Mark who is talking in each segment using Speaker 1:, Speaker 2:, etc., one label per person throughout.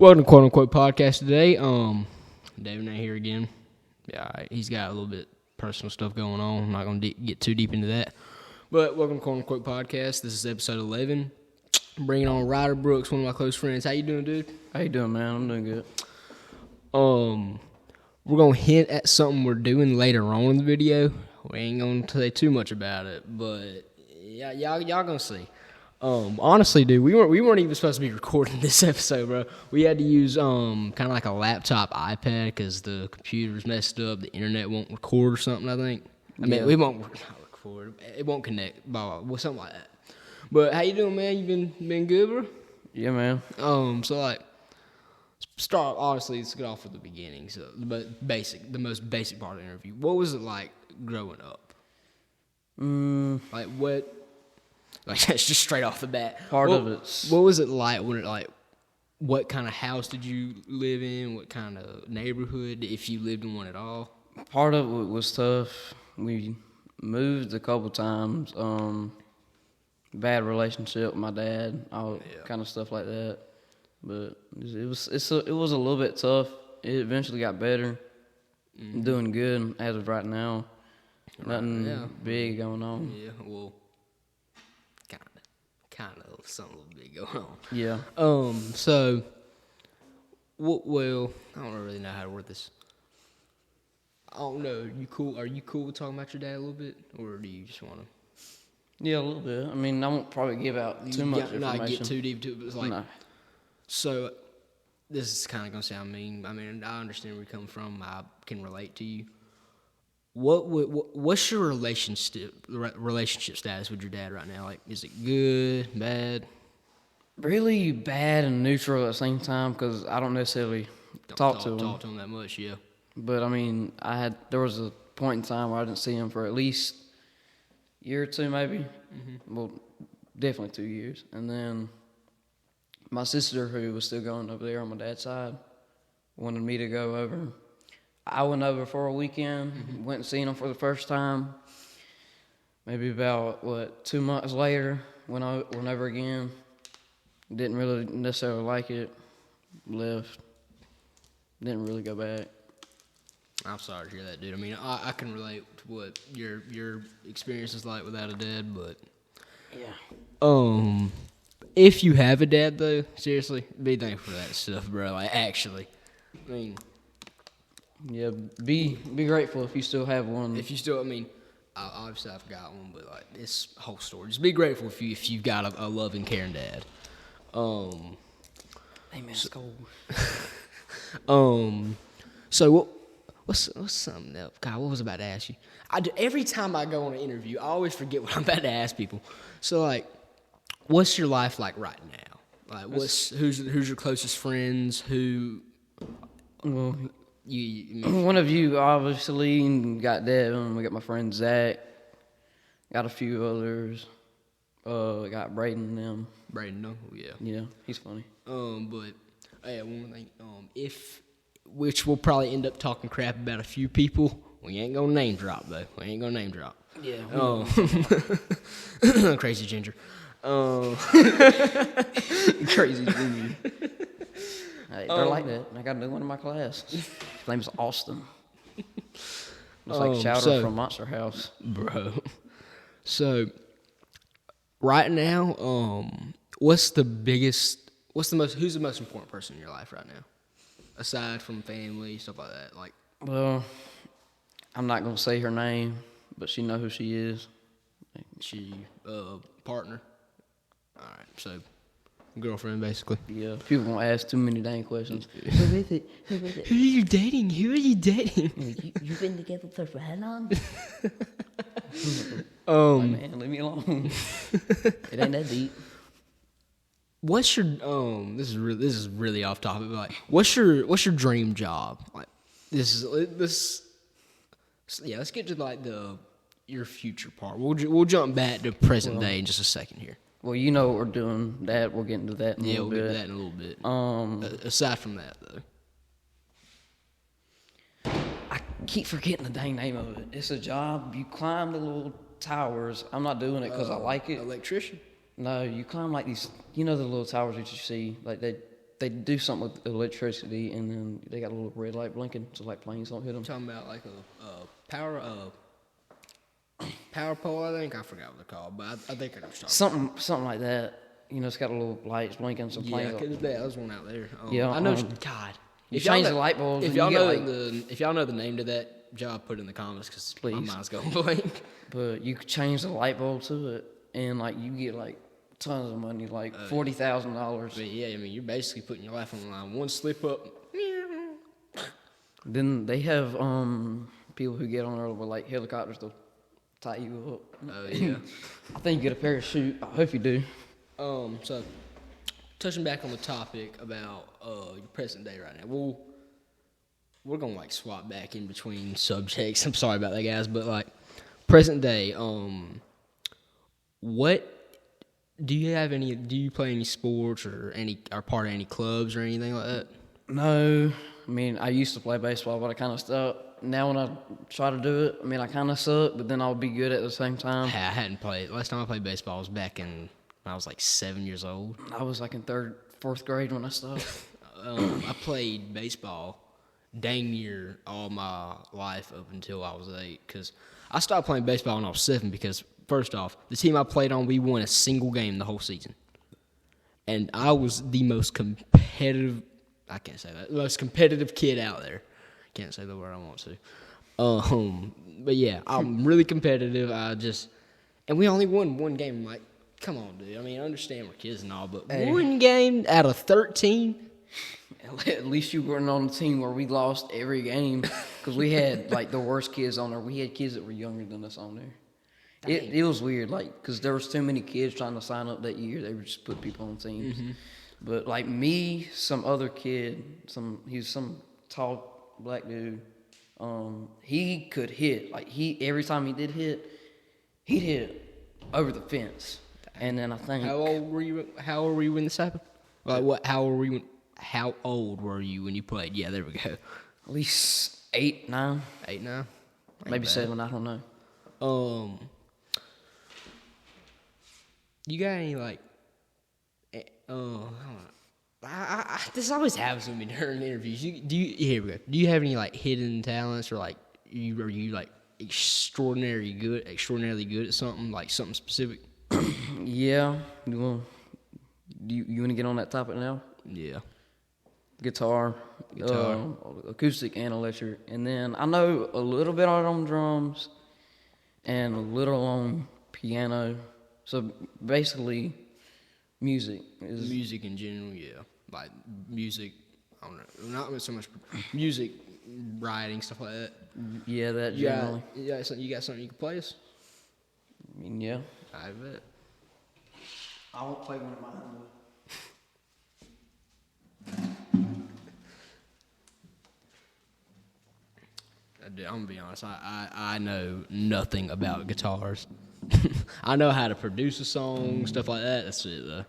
Speaker 1: Welcome to Quote Unquote Podcast today. David ain't here again. Yeah, he's got a little bit personal stuff going on. I'm not going to get too deep into that. But welcome to Quote Unquote Podcast. This is episode 11. I'm bringing on Ryder Brooks, one of my close friends. How you doing, dude?
Speaker 2: How you doing, man? I'm doing good.
Speaker 1: We're going to hint at something we're doing later on in the video. We ain't going to say too much about it, but yeah, y'all going to see. Honestly, dude, we weren't even supposed to be recording this episode, bro. We had to use kind of like a laptop iPad because the computer's messed up. The internet won't record or something, I think. I mean, we won't record. It won't connect, something like that. But how you doing, man? You been good, bro?
Speaker 2: Yeah, man.
Speaker 1: So like, start honestly. Let's get off with the beginning. So the most basic part of the interview. What was it like growing up? Like what? Like that's just straight off the bat.
Speaker 2: What
Speaker 1: was it like what kind of house did you live in? What kind of neighborhood, if you lived in one at all?
Speaker 2: Part of it was tough. We moved a couple times. Bad relationship with my dad, kind of stuff like that. But it was a little bit tough. It eventually got better. I'm doing good as of right now. Nothing big going on.
Speaker 1: Yeah, well, kind of something a little big going on.
Speaker 2: Yeah.
Speaker 1: So, well, I don't really know how to word this. I don't know. Are you cool with talking about your dad a little bit, or do you just want to?
Speaker 2: Yeah, a little bit. I mean, I won't probably give out too much information.
Speaker 1: Not get too deep to it, but it's like,
Speaker 2: no.
Speaker 1: So, this is kind of going to sound mean. I mean, I understand where you're coming from. I can relate to you. What's your relationship status with your dad right now? Like, is it good, bad?
Speaker 2: Really bad and neutral at the same time because I don't necessarily talk to him
Speaker 1: that much, yeah.
Speaker 2: But I mean, there was a point in time where I didn't see him for at least a year or two, maybe. Mm-hmm. Well, definitely 2 years. And then my sister, who was still going over there on my dad's side, wanted me to go over. I went over for a weekend, went and seen him for the first time. Maybe about, 2 months later, went over again. Didn't really necessarily like it. Left. Didn't really go back.
Speaker 1: I'm sorry to hear that, dude. I mean, I can relate to what your experience is like without a dad, but...
Speaker 2: Yeah.
Speaker 1: If you have a dad, though, seriously, be thankful for that stuff, bro. Like, actually. I mean...
Speaker 2: Yeah, be grateful if you still have one.
Speaker 1: Obviously I've got one, but like this whole story, just be grateful if you've got a loving, caring dad.
Speaker 2: Hey man, it's cold.
Speaker 1: So what's something else? God, what was I about to ask you? Every time I go on an interview, I always forget what I'm about to ask people. So like, what's your life like right now? Like, who's your closest friends?
Speaker 2: Well. One of you, obviously, got Devin. We got my friend Zach. Got a few others. Got Braden and them.
Speaker 1: Braden, no? Yeah.
Speaker 2: Yeah, he's funny.
Speaker 1: But, one more thing. Which we'll probably end up talking crap about a few people. We ain't gonna name drop, though.
Speaker 2: Yeah.
Speaker 1: Crazy Ginger.
Speaker 2: Crazy Ginger. Hey, they're like that. I got a new one in my class. His name's Austin. Looks like Chowder from Monster House.
Speaker 1: Bro. So, right now, who's the most important person in your life right now? Aside from family, stuff like that. Like,
Speaker 2: well, I'm not going to say her name, but she know who she is.
Speaker 1: She, partner. All right, so... girlfriend, basically.
Speaker 2: Yeah. People gonna ask too many dang questions.
Speaker 1: Who is it? Who are you dating?
Speaker 2: You've been together for how long? Man, leave me alone. It ain't that deep.
Speaker 1: What's your this is really off topic, but like, what's your dream job? Like, let's get to like your future part. We'll jump back to present day in just a second here.
Speaker 2: Well, you know what we're doing. We'll get into that in a little bit.
Speaker 1: Yeah, we'll get to that in a little bit. Aside from that, though.
Speaker 2: I keep forgetting the dang name of it. It's a job. You climb the little towers. I'm not doing it because I like it.
Speaker 1: Electrician?
Speaker 2: No, you climb like these, you know the little towers that you see, like they they do something with electricity, and then they got a little red light blinking, so like planes don't hit them.
Speaker 1: Talking about like a power pole, I think. I forgot what they're called, but I think I know what you're talking
Speaker 2: Something like that. You know, it's got a little lights blinking, so planes.
Speaker 1: Yeah, because there was one out there.
Speaker 2: Yeah,
Speaker 1: I know. God,
Speaker 2: you change the light bulbs.
Speaker 1: If y'all know the name to that job, put it in the comments because my mind's going blank.
Speaker 2: But you could change the light bulb to it, and like you get like tons of money, like $40,000.
Speaker 1: Yeah, I mean, you're basically putting your life on the line. One slip up.
Speaker 2: Then they have people who get on there with like helicopters to tie you up.
Speaker 1: Oh yeah.
Speaker 2: I think you get a parachute. I hope you do.
Speaker 1: So touching back on the topic about your present day right now, we're gonna like swap back in between subjects. I'm sorry about that, guys, but like present day, what do you have any? Do you play any sports or part of any clubs or anything like that?
Speaker 2: No, I mean I used to play baseball, but I kind of stopped. Now when I try to do it, I mean I kind of suck, but then I'll be good at the same time.
Speaker 1: I hadn't played. Last time I played baseball was back when I was like 7 years old.
Speaker 2: I was like in fourth grade when I stopped.
Speaker 1: I played baseball dang near all my life up until I was 8. Because I stopped playing baseball when I was 7 because, first off, the team I played on, we won a single game the whole season. And I was the most competitive, I can't say that, most competitive kid out there. Can't say the word I want to. But yeah, I'm really competitive. And we only won one game. I'm like, come on, dude. I mean, I understand we're kids and all, but one game out of 13?
Speaker 2: At least you weren't on the team where we lost every game because we had, like, the worst kids on there. We had kids that were younger than us on there. It was weird, like, because there was too many kids trying to sign up that year. They would just put people on teams. Mm-hmm. But, like, me, some other kid, he was some tall black dude, he could hit. Like, every time he did hit, he'd hit over the fence. And then I think...
Speaker 1: How old were you when this happened? Like, how old were you when you played? Yeah, there we go.
Speaker 2: At least 8, 9.
Speaker 1: 8, 9?
Speaker 2: Maybe 7, I don't know.
Speaker 1: You got any, like... this always happens with me during interviews. Here we go. Do you have any, like, hidden talents or, like, are you like, extraordinarily good at something, like something specific?
Speaker 2: Yeah. You want to get on that topic now?
Speaker 1: Yeah.
Speaker 2: Guitar. Acoustic and electric. And then I know a little bit on drums and a little on piano. So basically, music
Speaker 1: in general, yeah. Like music, I don't know, not so much music, writing, stuff like that.
Speaker 2: Yeah, that generally.
Speaker 1: You got something you can play us?
Speaker 2: I mean, yeah.
Speaker 1: I bet.
Speaker 2: I won't play one of mine.
Speaker 1: I'm gonna be honest. I know nothing about guitars. I know how to produce a song, stuff like that. That's it though.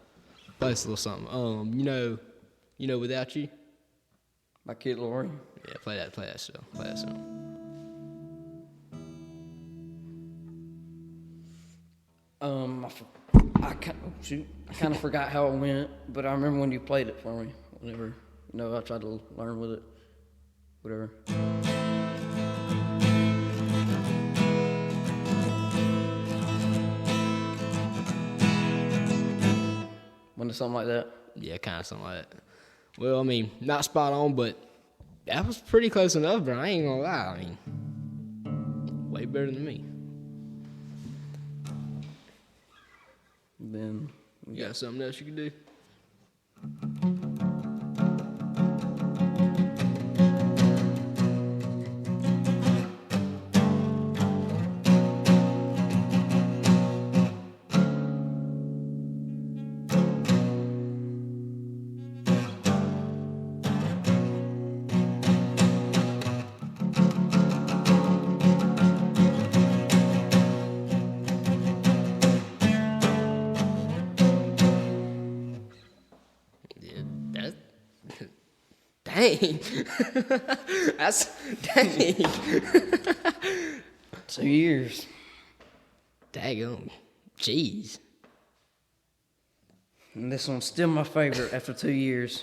Speaker 1: Play us a little something. You know, Without You.
Speaker 2: By Kid Laroi.
Speaker 1: Yeah, play that still. Play that song.
Speaker 2: I kind of forgot how it went, but I remember when you played it for me. Whenever, I tried to learn with it. Whatever. When it's something like that?
Speaker 1: Yeah, kind of something like that. Well, I mean, not spot on, but that was pretty close enough, bro. I ain't gonna lie. I mean, way better than me.
Speaker 2: Then
Speaker 1: you got something else you can do? Dang. That's dang.
Speaker 2: 2 years.
Speaker 1: Daggone. Jeez.
Speaker 2: And this one's still my favorite after 2 years.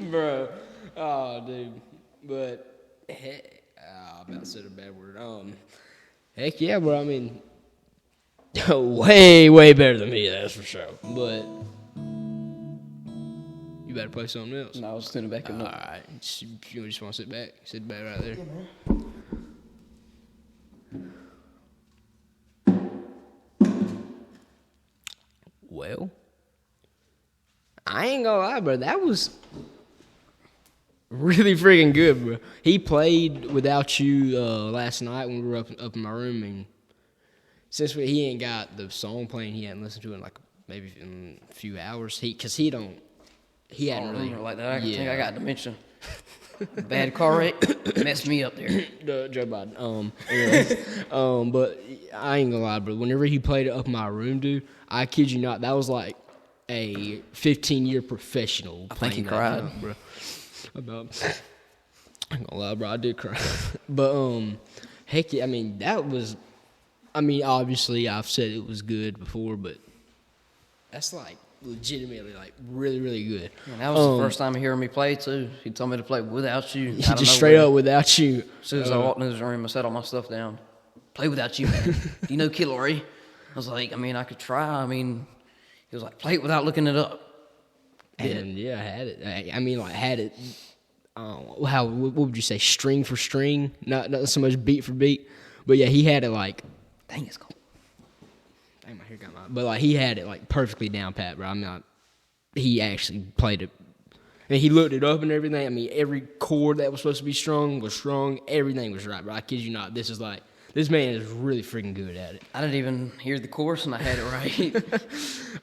Speaker 1: Bro. Oh, dude. But, heck, I'm about to say a bad word. Heck yeah, bro. I mean, way, way better than me, that's for sure. But, you better play something else.
Speaker 2: No, I was tuning back up.
Speaker 1: All right. You just want to sit back? Sit back right there.
Speaker 2: Yeah, man.
Speaker 1: Well, I ain't gonna lie, bro. That was really freaking good, bro. He played without you last night when we were up in my room, and since he ain't got the song playing, he hadn't listened to it in like maybe in a few hours. He hadn't really
Speaker 2: Like that. I think I got dementia. Bad car wreck messed me up there.
Speaker 1: Joe Biden. Anyways, but I ain't gonna lie, bro. Whenever he played it up in my room, dude, I kid you not, that was like a 15-year professional.
Speaker 2: I think he
Speaker 1: playing that
Speaker 2: cried,
Speaker 1: bro. I ain't gonna lie, bro. I did cry, but heck yeah. I mean, that was. I mean, obviously, I've said it was good before, but that's like legitimately like really, really good.
Speaker 2: And that was the first time hearing me play too. He told me to play without you.
Speaker 1: Just straight up without you.
Speaker 2: As soon as I walked into his room, I set all my stuff down. Play without you, man. Do you know Kid Larry? I was like, I mean, I could try. I mean, he was like, play it without looking it up.
Speaker 1: And yeah, I had it. I mean, like had it. What would you say? String for string, not so much beat for beat, but yeah, he had it like.
Speaker 2: Dang, it's cold.
Speaker 1: Dang, my hair got my. But like he had it like perfectly down pat, bro. I'm not. He actually played it, and he looked it up and everything. I mean, every chord that was supposed to be strung was strung. Everything was right, bro. I kid you not. This is like. This man is really freaking good at it.
Speaker 2: I didn't even hear the chorus, and I had it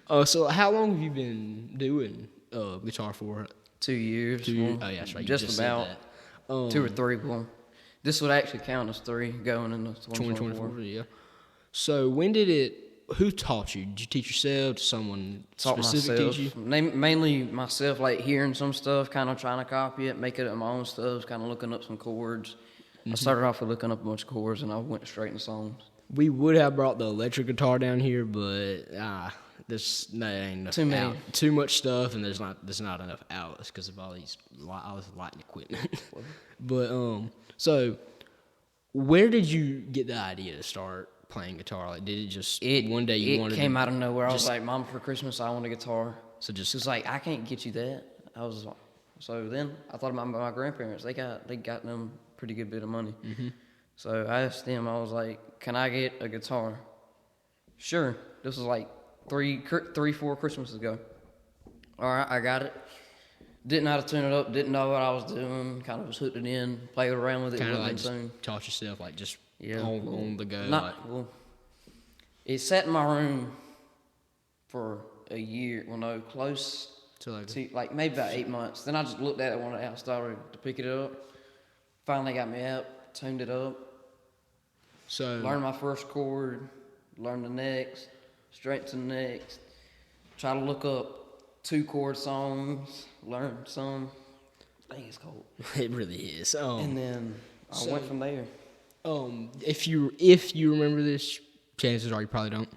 Speaker 2: right.
Speaker 1: So how long have you been doing guitar for?
Speaker 2: 2 years.
Speaker 1: 2 years. Oh yeah, that's right.
Speaker 2: Just about
Speaker 1: said that.
Speaker 2: 2 or 3. Well, this would actually count as 3 going into
Speaker 1: 2024. Yeah. So when did it? Who taught you? Did you teach yourself? Did someone specific teach you?
Speaker 2: Mainly myself, like hearing some stuff, kind of trying to copy it, make it my own stuff, kind of looking up some chords. I started off with looking up a bunch of chords, and I went straight into songs.
Speaker 1: We would have brought the electric guitar down here, but there's ain't enough too much stuff, and there's not enough outlets because of all this lighting equipment. But so where did you get the idea to start playing guitar? Like, did it just one day you wanted?
Speaker 2: It came out of nowhere. I was like, "Mom, for Christmas, I want a guitar."
Speaker 1: So just
Speaker 2: she was like, "I can't get you that." I was like, so then I thought about my grandparents. They got them pretty good bit of money. Mm-hmm. So I asked them, I was like, can I get a guitar? Sure. This was like 4 Christmases ago. All right, I got it. Didn't know how to tune it up, didn't know what I was doing, kind of just hooked it in, played around with it.
Speaker 1: Kind of like taught yourself, like just on the go.
Speaker 2: Well, it sat in my room for a year, well no, close to like maybe about 8 months. Then I just looked at it one day, I started to pick it up. Finally got me out, tuned it up.
Speaker 1: So
Speaker 2: learned my first chord, learned the next, straight to the next. Try to look up 2-chord songs, learn some. Dang, it's cold.
Speaker 1: It really is.
Speaker 2: And then I went from there.
Speaker 1: If you remember this, chances are you probably don't.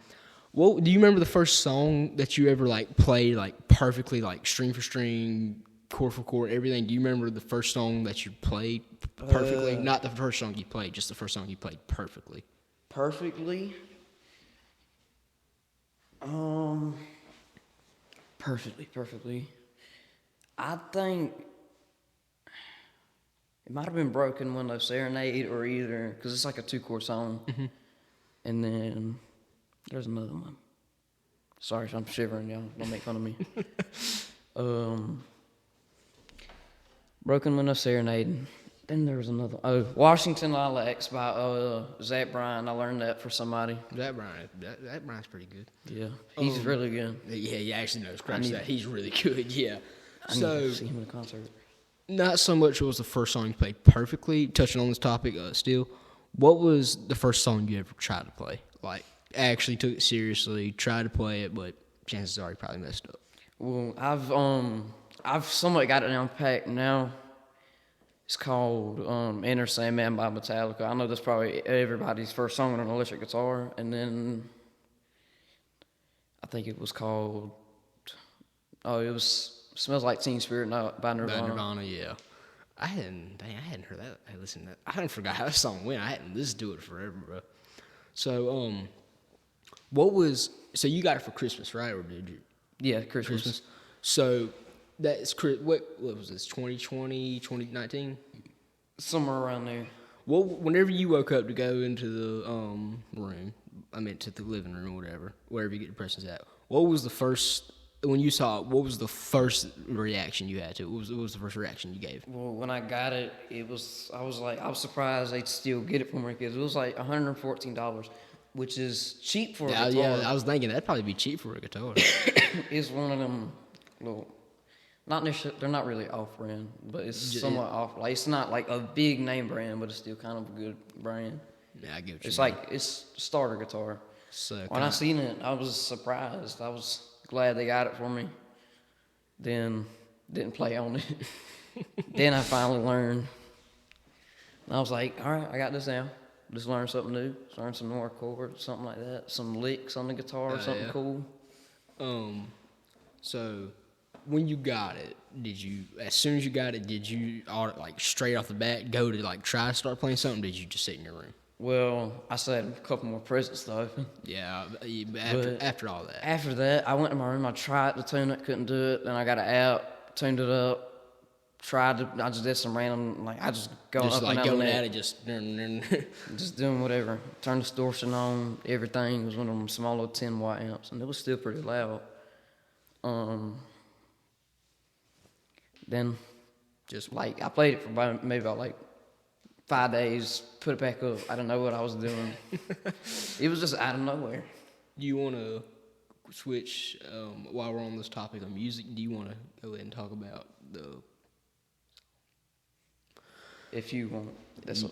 Speaker 1: Well, do you remember the first song that you ever like played like perfectly, like string for string, chord for chord, everything? Do you remember the first song that you played perfectly? Not the first song you played, just the first song you played perfectly.
Speaker 2: Perfectly? Perfectly. I think it might have been Broken Window Serenade or either, because it's like a 2-chord song. Mm-hmm. And then there's another one. Sorry if I'm shivering, y'all. Don't make fun of me. Broken Window Serenade. Then there was another. Washington Lilacs by Zach Bryan. I learned that for somebody.
Speaker 1: Zach Bryan's pretty good.
Speaker 2: Yeah, he's really good.
Speaker 1: Yeah, he actually knows. He's really good. Yeah.
Speaker 2: I need to see him in a concert.
Speaker 1: Not so much was the first song you played perfectly. Touching on this topic, still, what was the first song you ever tried to play? Like, actually took it seriously, tried to play it, but chances are you probably messed up.
Speaker 2: Well, I've somewhat got it down packed now. It's called Enter Sandman by Metallica. I know that's probably everybody's first song on an electric guitar. And then I think it was called. Oh, it was Smells Like Teen Spirit by Nirvana.
Speaker 1: By Nirvana, yeah. I hadn't heard that. I listened to that. I hadn't forgot how that song went. I hadn't listened to it forever, bro. So, so you got it for Christmas, right? Or did you?
Speaker 2: Yeah, Christmas.
Speaker 1: So, that's, what was this, 2020, 2019?
Speaker 2: Somewhere around there.
Speaker 1: Well, whenever you woke up to go into the room, to the living room or wherever you get your presents at, when you saw it, what was the first reaction you had to it? What was the first reaction you gave?
Speaker 2: Well, when I got it, I was surprised they'd still get it for me because it was like $114, which is cheap for a guitar.
Speaker 1: Yeah, I was thinking that'd probably be cheap for a guitar.
Speaker 2: It's one of them little, not necessarily, they're not really off-brand, but it's somewhat off. Like, it's not like a big name brand, but it's still kind of a good brand.
Speaker 1: Yeah, I get what you
Speaker 2: It's
Speaker 1: mean.
Speaker 2: like, it's a starter guitar.
Speaker 1: So
Speaker 2: When I seen it, I was surprised. I was glad they got it for me. Then, didn't play on it. Then I finally learned. And I was like, all right, I got this now. Just learn something new. Just learn some more chords, something like that. Some licks on the guitar, something cool.
Speaker 1: So when you got it, as soon as you got it, did you like straight off the bat go to like try to start playing something? Or did you just sit in your room?
Speaker 2: Well, I still had a couple more presents to open.
Speaker 1: Yeah, after all that.
Speaker 2: After that, I went to my room. I tried to tune it, couldn't do it. Then I got an app, tuned it up. I just did some random, I just going
Speaker 1: just
Speaker 2: up
Speaker 1: like
Speaker 2: and down
Speaker 1: going
Speaker 2: the
Speaker 1: at
Speaker 2: net.
Speaker 1: it, just
Speaker 2: Just doing whatever. Turn distortion on, everything. It was one of them small little 10-watt amps, and it was still pretty loud. Then, just I played it for maybe about 5 days, put it back up. I didn't know what I was doing. It was just out of nowhere.
Speaker 1: Do you want to switch, while we're on this topic of music, do you want to go ahead and talk about
Speaker 2: If you want.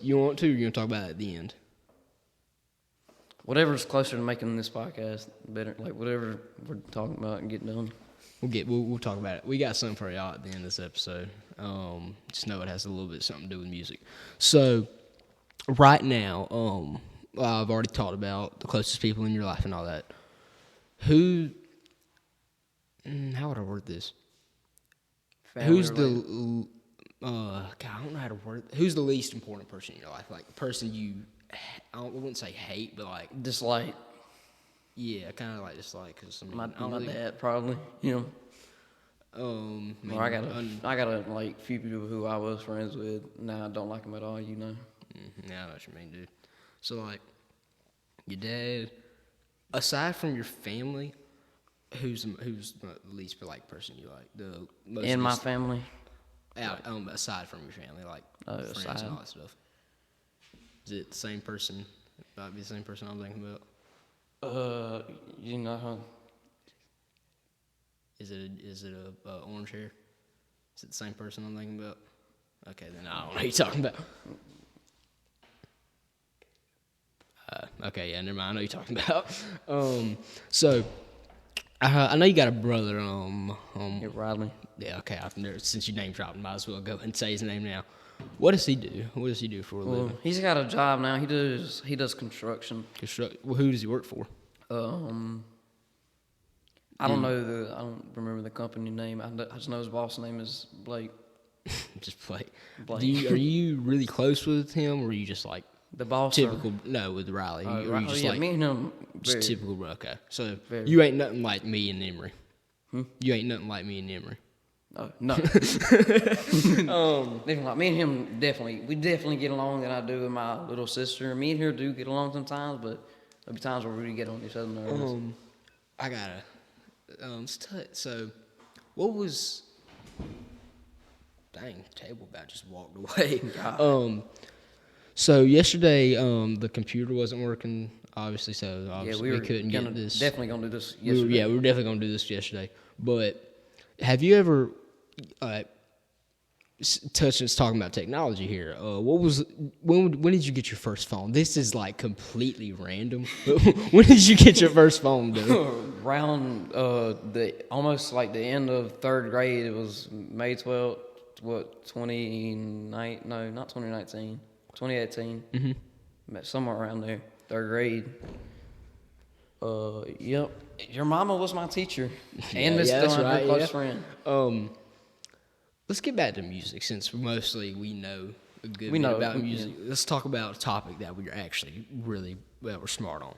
Speaker 1: You want to, or you want to talk about it at the end?
Speaker 2: Whatever's closer to making this podcast better, whatever we're talking about and getting done.
Speaker 1: We'll talk about it. We got something for y'all at the end of this episode. Just know it has a little bit something to do with music. So, right now, I've already talked about the closest people in your life and all that. How would I word this? Who's the I don't know how to word. Who's the least important person in your life? Like the person you, I wouldn't say hate, but
Speaker 2: dislike.
Speaker 1: Yeah, kind of like dislike. Cause
Speaker 2: My dad probably. You know. I got a few people who I was friends with. Now I don't like them at all. You know.
Speaker 1: Yeah, I know what you mean, dude. So your dad, aside from your family, who's the least polite person you like? The most
Speaker 2: in my family.
Speaker 1: Aside from your family, friends
Speaker 2: aside.
Speaker 1: and all that stuff. Is it the same person? Might be the same person I'm thinking about.
Speaker 2: You know.
Speaker 1: Is it a orange hair? Is it the same person I'm thinking about? Okay, then I don't know what you're talking about. Okay, yeah, never mind. I know what you're talking about. So I know you got a brother.
Speaker 2: Ryder.
Speaker 1: Yeah, okay. Since you name dropped, might as well go and say his name now. What does he do? What does he do for a living?
Speaker 2: He's got a job now. He does construction.
Speaker 1: Well, who does he work for?
Speaker 2: I don't remember the company name. I just know his boss name is Blake.
Speaker 1: Just Blake.
Speaker 2: Blake.
Speaker 1: Are you really close with him, or are you just
Speaker 2: the boss?
Speaker 1: Typical? No, with Riley. Or you just
Speaker 2: me and him.
Speaker 1: Just typical. Okay, so
Speaker 2: very.
Speaker 1: You ain't nothing like me and Emery. You ain't nothing like me and Emery.
Speaker 2: Oh, no. Definitely like me and him. We definitely get along than I do with my little sister. Me and her do get along sometimes, but there'll be times where we really get on each other's nerves.
Speaker 1: I gotta. So, what was? Dang, table about just walked away. So yesterday, the computer wasn't working. Obviously, so obviously we couldn't get this.
Speaker 2: Definitely gonna do this yesterday.
Speaker 1: We were definitely gonna do this yesterday. But have you ever? Talking about technology here. When did you get your first phone? This is completely random. When did you get your first phone, dude?
Speaker 2: Around almost the end of third grade. It was May 12th. What 2019? No, not 2019. 2018. Mm-hmm. Somewhere around there. Third grade. Yep. your mama was my teacher, and Miss Dillon, her close friend.
Speaker 1: Let's get back to music since mostly we know a good
Speaker 2: We
Speaker 1: bit
Speaker 2: know,
Speaker 1: about
Speaker 2: yeah.
Speaker 1: music. Let's talk about a topic that we're actually we're smart on.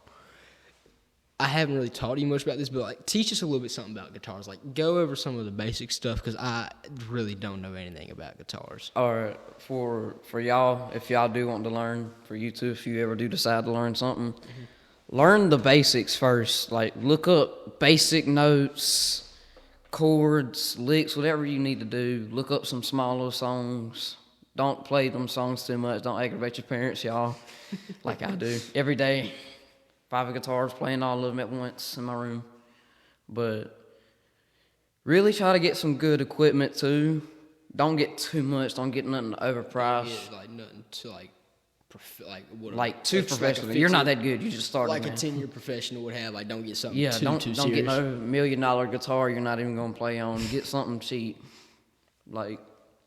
Speaker 1: I haven't really taught you much about this, but like teach us a little bit something about guitars. Like go over some of the basic stuff because I really don't know anything about guitars.
Speaker 2: All right, for y'all, if y'all do want to learn, for you too, if you ever do decide to learn something, learn the basics first. Like look up basic notes, chords, licks, whatever you need to do. Look up some small little songs. Don't play them songs too much. Don't aggravate your parents, y'all, like I do every day. 5 guitars, playing all of them at once in my room. But really try to get some good equipment too. Don't get too much. Don't get nothing overpriced.
Speaker 1: Yeah, like nothing to
Speaker 2: Like too professional. You're not that good. You just started.
Speaker 1: Like
Speaker 2: man.
Speaker 1: a 10-year professional would have. Like don't get something
Speaker 2: Yeah,
Speaker 1: too
Speaker 2: don't
Speaker 1: serious.
Speaker 2: get no $1 million guitar you're not even gonna play on. Get something cheap. Like,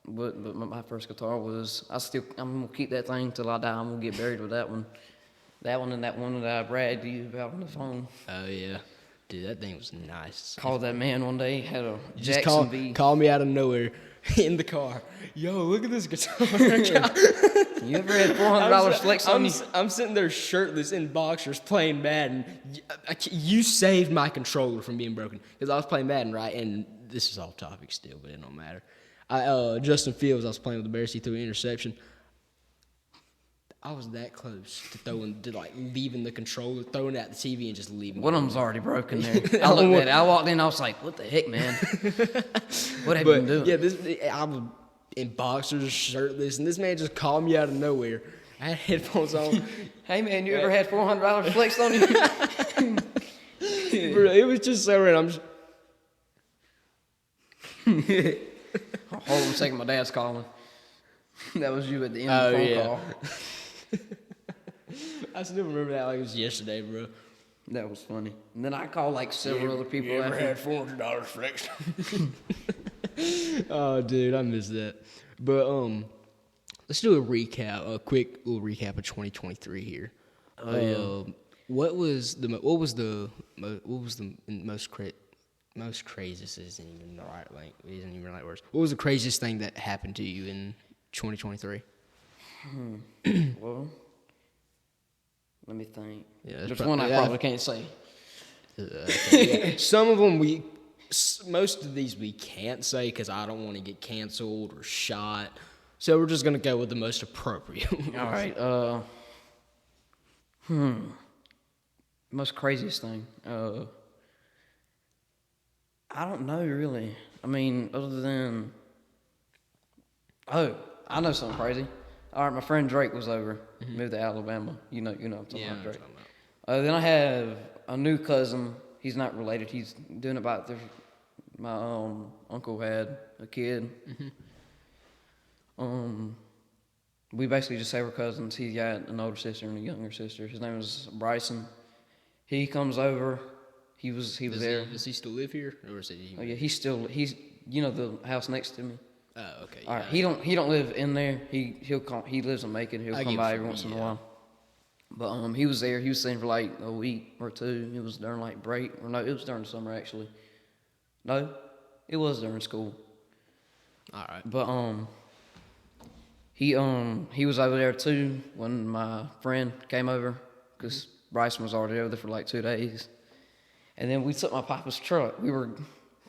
Speaker 2: but my first guitar was. I'm gonna keep that thing till I die. I'm gonna get buried with that one. That one and that one that I bragged to you about on the phone.
Speaker 1: Oh yeah, dude, that thing was nice.
Speaker 2: Called that man one day. Had a
Speaker 1: Just
Speaker 2: Jackson V.
Speaker 1: call me out of nowhere in the car. Yo, look at this guitar.
Speaker 2: You ever had $400 flex on you?
Speaker 1: I'm sitting there shirtless in boxers playing Madden. You saved my controller from being broken because I was playing Madden, right? And this is off topic still, but it don't matter. Justin Fields, I was playing with the Bears. He threw an interception. I was that close to leaving the controller, throwing it at the TV, and just leaving.
Speaker 2: One of them's already broken there. I looked at it. I walked in. I was like, "What the heck, man? What have you been doing?"
Speaker 1: Yeah, I was in boxers, shirtless, and this man just called me out of nowhere. I had headphones on.
Speaker 2: Hey, man, you ever had $400 flexed on you?
Speaker 1: Bro, it was just so random.
Speaker 2: Hold on a second. My dad's calling. That was you at the end of the phone call.
Speaker 1: I still remember that like it was yesterday, bro.
Speaker 2: That was funny. And then I called like several other people.
Speaker 1: You ever
Speaker 2: after.
Speaker 1: had $400 flexed? Oh, dude, I miss that. But let's do a quick little recap of 2023 here. What was the most craziest isn't even the right words. What was the craziest thing that happened to you in 2023?
Speaker 2: Well, let me think.
Speaker 1: Yeah,
Speaker 2: there's one I probably can't say.
Speaker 1: Okay, yeah. Some of them most of these we can't say because I don't want to get canceled or shot. So we're just gonna go with the most appropriate.
Speaker 2: All right. Most craziest thing. I don't know really. I mean, other than I know something crazy. All right, my friend Drake was over. Moved to Alabama. You know, I'm talking about Drake. Then I have a new cousin. He's not related. He's doing about my uncle had a kid. We basically just say we're cousins. He's got an older sister and a younger sister. His name is Bryson. He comes over. He was there.
Speaker 1: Does he still live here, or is he?
Speaker 2: Oh yeah, he's the house next to me.
Speaker 1: Oh, okay.
Speaker 2: All right, he don't live in there. He'll come. He lives in Macon. He'll come by every once in a while. But he was there. He was staying for like a week or two. It was during like break, or no, it was during the summer actually. No, it was during school.
Speaker 1: All right.
Speaker 2: But he was over there too when my friend came over because Bryson was already over there for like 2 days, and then we took my papa's truck. We were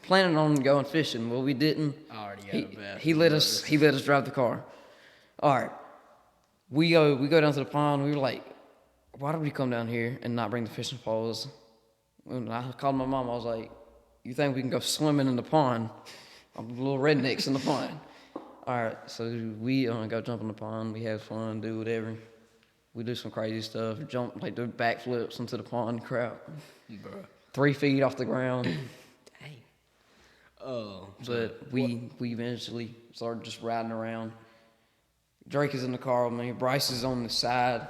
Speaker 2: planning on going fishing. Well, we didn't.
Speaker 1: I already got a bath.
Speaker 2: He let us drive the car. All right. We go down to the pond. We were like, why did we come down here and not bring the fishing poles? When I called my mom, I was like, you think we can go swimming in the pond? I'm little rednecks in the pond. All right, so we go jump in the pond. We have fun, do whatever. We do some crazy stuff. Jump, like do backflips into the pond crap.
Speaker 1: Bruh.
Speaker 2: 3 feet off the ground.
Speaker 1: Dang. Oh.
Speaker 2: But we eventually started just riding around. Drake is in the car with me. Bryce is on the side.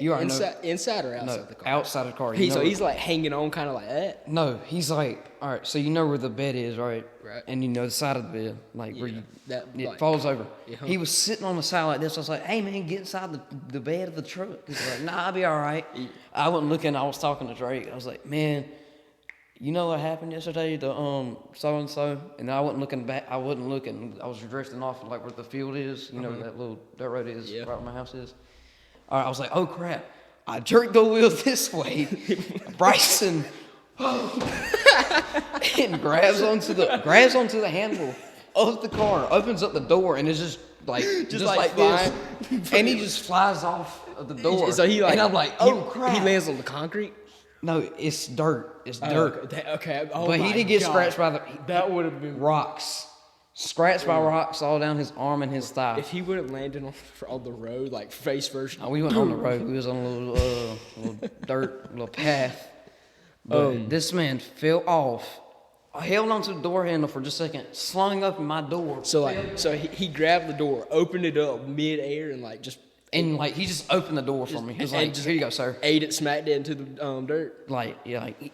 Speaker 1: You are inside or outside the car?
Speaker 2: Outside the car.
Speaker 1: So he's like hanging on kind of like that?
Speaker 2: No, he's like, all right, so you know where the bed is, right?
Speaker 1: Right.
Speaker 2: And you know the side of the bed, like where it
Speaker 1: like,
Speaker 2: falls over.
Speaker 1: Yeah.
Speaker 2: He was sitting on the side like this. I was like, hey, man, get inside the bed of the truck. He's like, nah, I'll be all right. I wasn't looking. I was talking to Drake. I was like, man, you know what happened yesterday? The so and so, and I wasn't looking back. I wasn't looking. I was drifting off like where the field is. You know where that little dirt road is, right where my house is. All right, I was like, oh crap! I jerked the wheel this way. Bryson and grabs onto the handle of the car, opens up the door, and is just like this, and he just flies off of the door.
Speaker 1: So he like,
Speaker 2: and I'm like, oh crap!
Speaker 1: He lands on the concrete.
Speaker 2: No, it's dirt. It's dirt.
Speaker 1: Okay. Oh,
Speaker 2: but he didn't get scratched by
Speaker 1: that would have been
Speaker 2: rocks. Scratched by rocks all down his arm and his thigh.
Speaker 1: If he would have landed on the road, like face first.
Speaker 2: No, we weren't on the road. We was on a little dirt, little path. But this man fell off. I held onto the door handle for just a second, slung up in my door.
Speaker 1: So he grabbed the door, opened it up mid-air, and
Speaker 2: he just opened the door for me. He was like, here you go, sir.
Speaker 1: Ate it, smacked it into the dirt.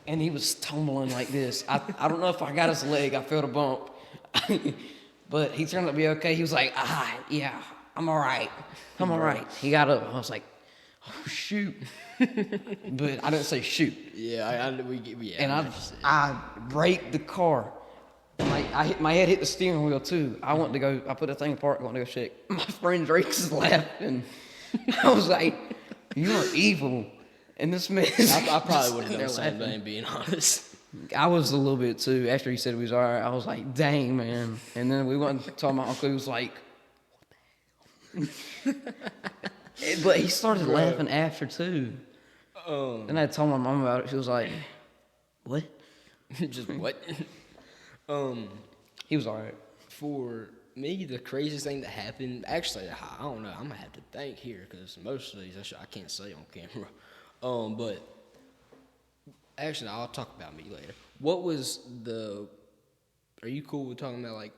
Speaker 2: And he was tumbling like this. I don't know if I got his leg. I felt a bump. But he turned out to be okay. He was like, yeah, I'm all right. I'm all right. He got up. I was like, oh, shoot. But I didn't say shoot.
Speaker 1: Yeah,
Speaker 2: and I braked the car. My head hit the steering wheel too. I put the thing apart, went to go check. My friend Drake's laughing. I was like, you are evil. And this man,
Speaker 1: I probably would have done the same thing, being honest.
Speaker 2: I was a little bit too. After he said he was all right, I was like, dang, man. And then we went and told my uncle. He was like, what the hell? But he started laughing after too. And I told my mom about it. She was like, what?
Speaker 1: Just what?
Speaker 2: He was all right.
Speaker 1: For me, the craziest thing that happened, actually, I don't know. I'm going to have to think here because most of these I can't say on camera. But actually, I'll talk about me later. What was are you cool with talking about like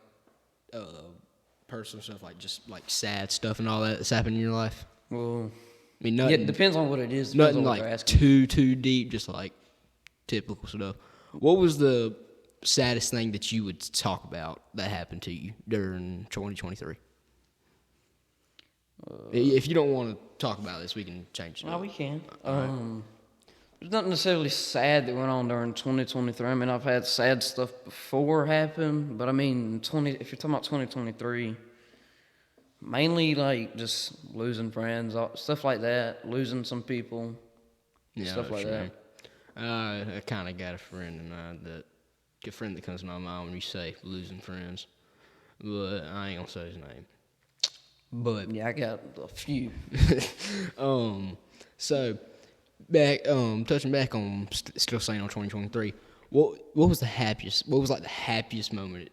Speaker 1: personal stuff, like just like sad stuff and all that's happened in your life?
Speaker 2: Well,
Speaker 1: I mean, nothing,
Speaker 2: it depends on what it is.
Speaker 1: Nothing like too deep, just like typical stuff. What was the saddest thing that you would talk about that happened to you during 2023? If you don't want to talk about this, we can change it.
Speaker 2: No, we can. There's nothing necessarily sad that went on during 2023. I mean, I've had sad stuff before happen, but I mean, if you're talking about 2023, mainly like just losing friends, stuff like that, losing some people, stuff like that.
Speaker 1: I kind of got a friend that comes to my mind when you say losing friends, but I ain't gonna say his name. But
Speaker 2: yeah, I got a few.
Speaker 1: So back, touching back on still saying on 2023. What was the happiest? What was like the happiest moment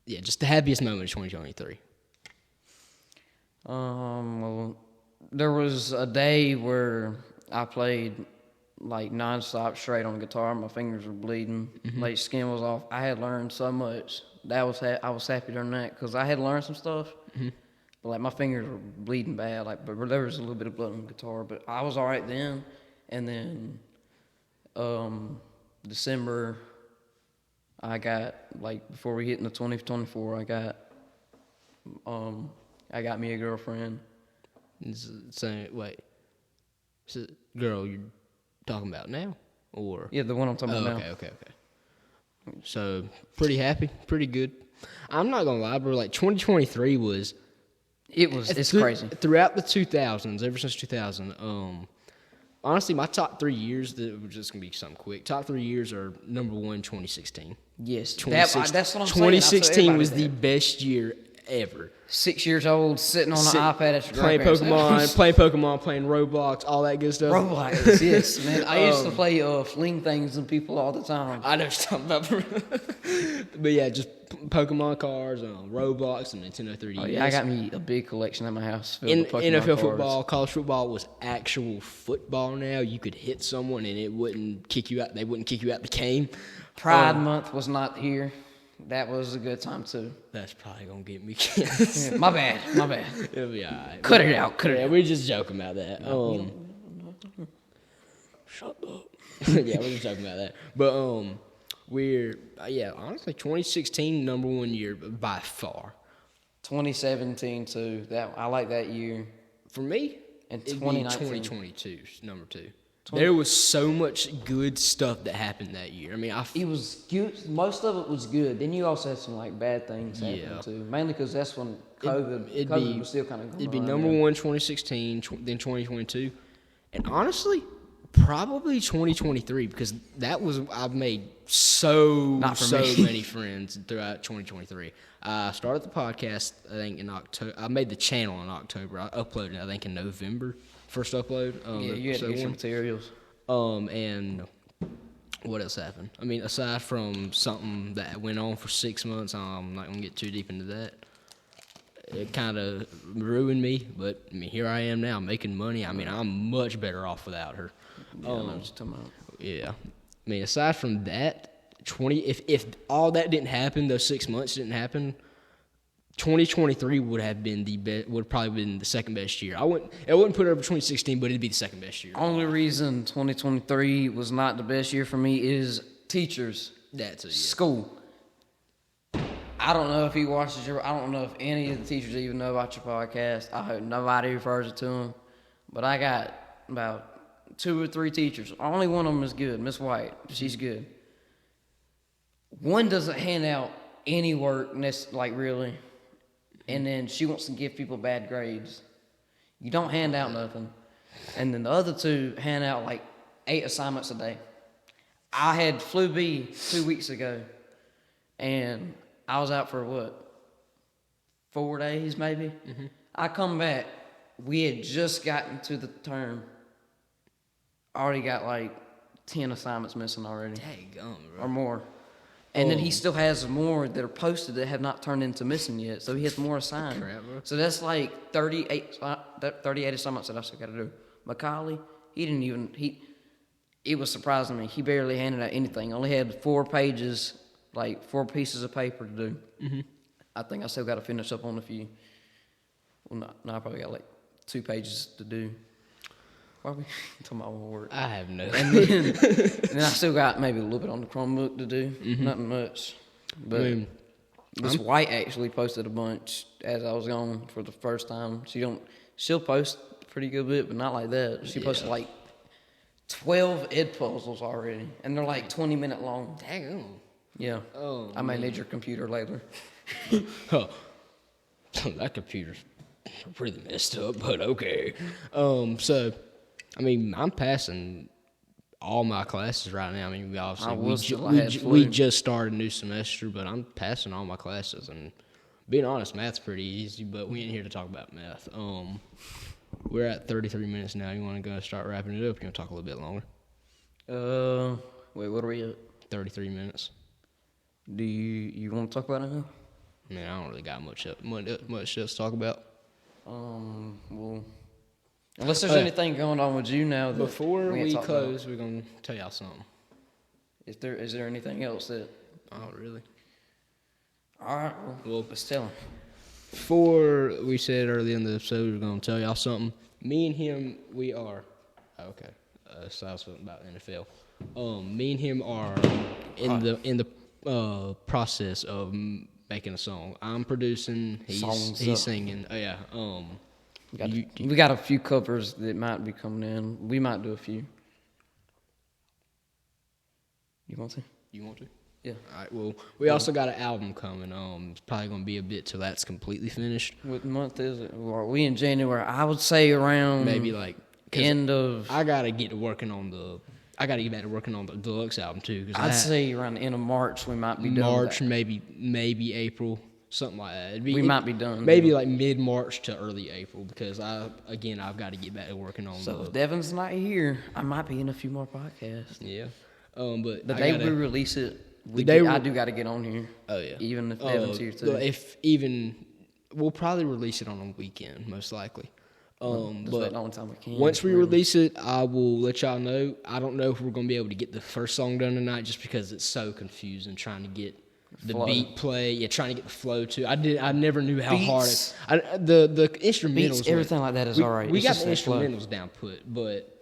Speaker 1: just the happiest moment of 2023?
Speaker 2: Well, there was a day where I played like nonstop straight on the guitar. My fingers were bleeding. Like skin was off. I had learned so much. I was happy during that because I had learned some stuff. But like my fingers were bleeding bad. Like, but there was a little bit of blood on the guitar. But I was all right then. And then, December, I got like before we hit into 2024, I got me a girlfriend.
Speaker 1: So wait, is it girl you're talking about now, or
Speaker 2: yeah, the one I'm talking about now?
Speaker 1: Okay. So pretty happy, pretty good. I'm not gonna lie, bro. Like 2023 was.
Speaker 2: It's crazy.
Speaker 1: Throughout the 2000s, ever since 2000, honestly, my top 3 years, that was just going to be something quick. Top 3 years are number one, 2016.
Speaker 2: Yes, that's what I'm saying.
Speaker 1: 2016 was the best year ever.
Speaker 2: 6 years old, sitting on an iPad at your
Speaker 1: playing Pokemon, playing Roblox, all that good stuff.
Speaker 2: Roblox, yes, man. I used to play fling things and people all the time.
Speaker 1: I know what you're talking about. But yeah, just Pokemon cards, Roblox, and Nintendo 3DS.
Speaker 2: Oh, yeah, I got me a big collection at my house filled with Pokemon
Speaker 1: NFL
Speaker 2: cards.
Speaker 1: football, college football was actual football now. You could hit someone and it wouldn't kick you out. They wouldn't kick you out the game.
Speaker 2: Pride Month was not here. That was a good time, too.
Speaker 1: That's probably going to get me canceled.
Speaker 2: Yeah, my bad.
Speaker 1: It'll be all right.
Speaker 2: Cut it out.
Speaker 1: We're just joking about that. Shut up. Yeah, we're just joking about that. But, honestly, 2016, number one year by far.
Speaker 2: 2017, too. I like that year.
Speaker 1: For me,
Speaker 2: and
Speaker 1: 2022, number two. There was so much good stuff that happened that year. I mean,
Speaker 2: it was good. Most of it was good. Then you also had some like bad things happening too. Mainly because that's when COVID was still kind of going
Speaker 1: It'd be
Speaker 2: on
Speaker 1: number
Speaker 2: there.
Speaker 1: one 2016, then 2022, and honestly, probably 2023 because I've made so many friends throughout 2023. I started the podcast I think in October. I made the channel in October. I uploaded I think in November. First upload.
Speaker 2: You had to get some materials.
Speaker 1: And what else happened? I mean, aside from something that went on for 6 months, I'm not gonna get too deep into that. It kind of ruined me, but I mean, here I am now making money. I mean, I'm much better off without her.
Speaker 2: Yeah, I know what you're talking about.
Speaker 1: Yeah, I mean, aside from that, if all that didn't happen, those 6 months didn't happen, 2023 would have been would probably been the second best year. I wouldn't put it over 2016, but it'd be the second best year.
Speaker 2: Only reason 2023 was not the best year for me is teachers.
Speaker 1: That's it.
Speaker 2: School. I don't know if he watches I don't know if any of the teachers even know about your podcast. I hope nobody refers it to them. But I got about 2 or 3 teachers. Only one of them is good, Miss White. She's good. One doesn't hand out any work, like really. And then she wants to give people bad grades. You don't hand out nothing. And then the other 2 hand out like 8 assignments a day. I had flu B 2 weeks ago, and I was out for 4 days maybe? Mm-hmm. I come back, we had just gotten to the term. I already got like 10 assignments missing already.
Speaker 1: Daggone, bro.
Speaker 2: Or more. And then he still has more that are posted that have not turned into missing yet. So he has more assigned.
Speaker 1: Crap, bro.
Speaker 2: So that's like 38 assignments that I still got to do. Macaulay, it was surprising me. He barely handed out anything. Only had 4 pages, like 4 pieces of paper to do. Mm-hmm. I think I still got to finish up on a few. Well, no, I probably got like 2 pages to do. Why are we talking about more work?
Speaker 1: I have no.
Speaker 2: And then I still got maybe a little bit on the Chromebook to do. Mm-hmm. Nothing much. But Miss White actually posted a bunch as I was gone for the first time. She'll post a pretty good bit, but not like that. She posted like 12 ed puzzles already, and they're like 20-minute long.
Speaker 1: Daggone.
Speaker 2: Yeah.
Speaker 1: Oh,
Speaker 2: I may need your computer later.
Speaker 1: Huh. That computer's pretty messed up, but okay. So, I mean, I'm passing all my classes right now. I mean, we just started a new semester, but I'm passing all my classes. And being honest, math's pretty easy, but we ain't here to talk about math. We're at 33 minutes now. You want to go start wrapping it up? You want to talk a little bit longer?
Speaker 2: Wait, what are we at?
Speaker 1: 33 minutes.
Speaker 2: Do you want to talk about it now?
Speaker 1: Man, I don't really got much else to talk about.
Speaker 2: Well, unless there's anything going on with you now.
Speaker 1: Before we close, we're gonna tell y'all something.
Speaker 2: Is there anything else that?
Speaker 1: Oh, really?
Speaker 2: All right. Well, let's tell him.
Speaker 1: Before we said early in the episode, we we're gonna tell y'all something. Me and him, we are. Okay. So I was talking about NFL. Me and him are in the process of making a song. I'm producing. He's singing. Oh yeah.
Speaker 2: We got a few covers that might be coming in. We might do a few. You want to?
Speaker 1: You want to?
Speaker 2: Yeah.
Speaker 1: All right. Well, we also got an album coming. It's probably gonna be a bit till that's completely finished.
Speaker 2: What month is it? Are we in January? I would say around
Speaker 1: maybe like
Speaker 2: end of.
Speaker 1: I gotta get back to working on the Deluxe album too.
Speaker 2: I'd say around the end of March we might be done.
Speaker 1: March, maybe April, something like that.
Speaker 2: We might be done.
Speaker 1: Maybe like mid-March to early April because I've got to get back to working on.
Speaker 2: So if Devin's not here, I might be in a few more podcasts.
Speaker 1: Yeah. But
Speaker 2: the day we release it, I do got to get on here.
Speaker 1: Oh yeah.
Speaker 2: Even if Devin's here too.
Speaker 1: We'll probably release it on a weekend, most likely. But
Speaker 2: the only time we can.
Speaker 1: Once we release it, I will let y'all know. I don't know if we're going to be able to get the first song done tonight just because it's so confusing trying to get the beat play. Yeah, trying to get the flow too. I never knew how
Speaker 2: Beats,
Speaker 1: hard the instrumentals.
Speaker 2: Beats, everything like that is all right.
Speaker 1: We got the instrumentals down put, but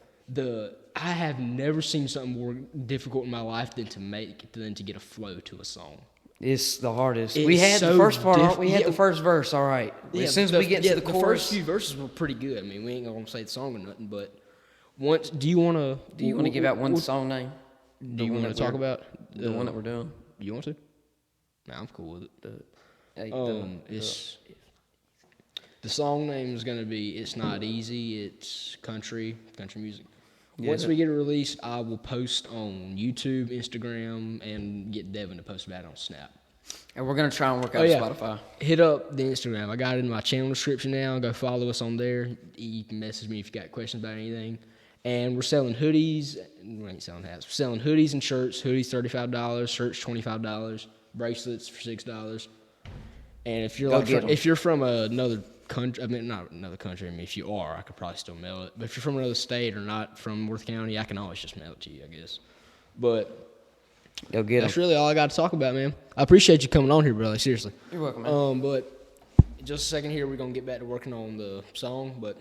Speaker 1: I have never seen something more difficult in my life than to get a flow to a song.
Speaker 2: It's the hardest. We had the first part. We had the first verse. All right.
Speaker 1: Yeah,
Speaker 2: as soon as we get to the chorus,
Speaker 1: first few verses were pretty good. I mean, we ain't gonna say the song or nothing, but Do you want to
Speaker 2: give out one song name?
Speaker 1: Do you want to talk about
Speaker 2: the one that we're doing?
Speaker 1: You want to? Nah, I'm cool with it. The song name is gonna be "It's Not Easy." It's country music.
Speaker 2: Yeah,
Speaker 1: Once we get it released, I will post on YouTube, Instagram, and get Devin to post about it on Snap.
Speaker 2: And we're gonna try and work out Spotify.
Speaker 1: Hit up the Instagram. I got it in my channel description now. Go follow us on there. You can message me if you got questions about anything. And we're selling hoodies. We ain't selling hats. We're selling hoodies and shirts. Hoodies $35, shirts $25, bracelets for $6. And if you're from another country, I mean not another country. I mean if you are, I could probably still mail it. But if you're from another state or not from Worth County, I can always just mail it to you, I guess. But
Speaker 2: go get
Speaker 1: that's really all I got to talk about, man. I appreciate you coming on here, brother. Seriously.
Speaker 2: You're welcome, man.
Speaker 1: But just a second here, we're gonna get back to working on the song. But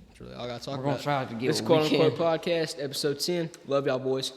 Speaker 1: that's really all I got to talk about.
Speaker 2: We're gonna try to get
Speaker 1: this quote unquote podcast, episode 10. Love y'all, boys.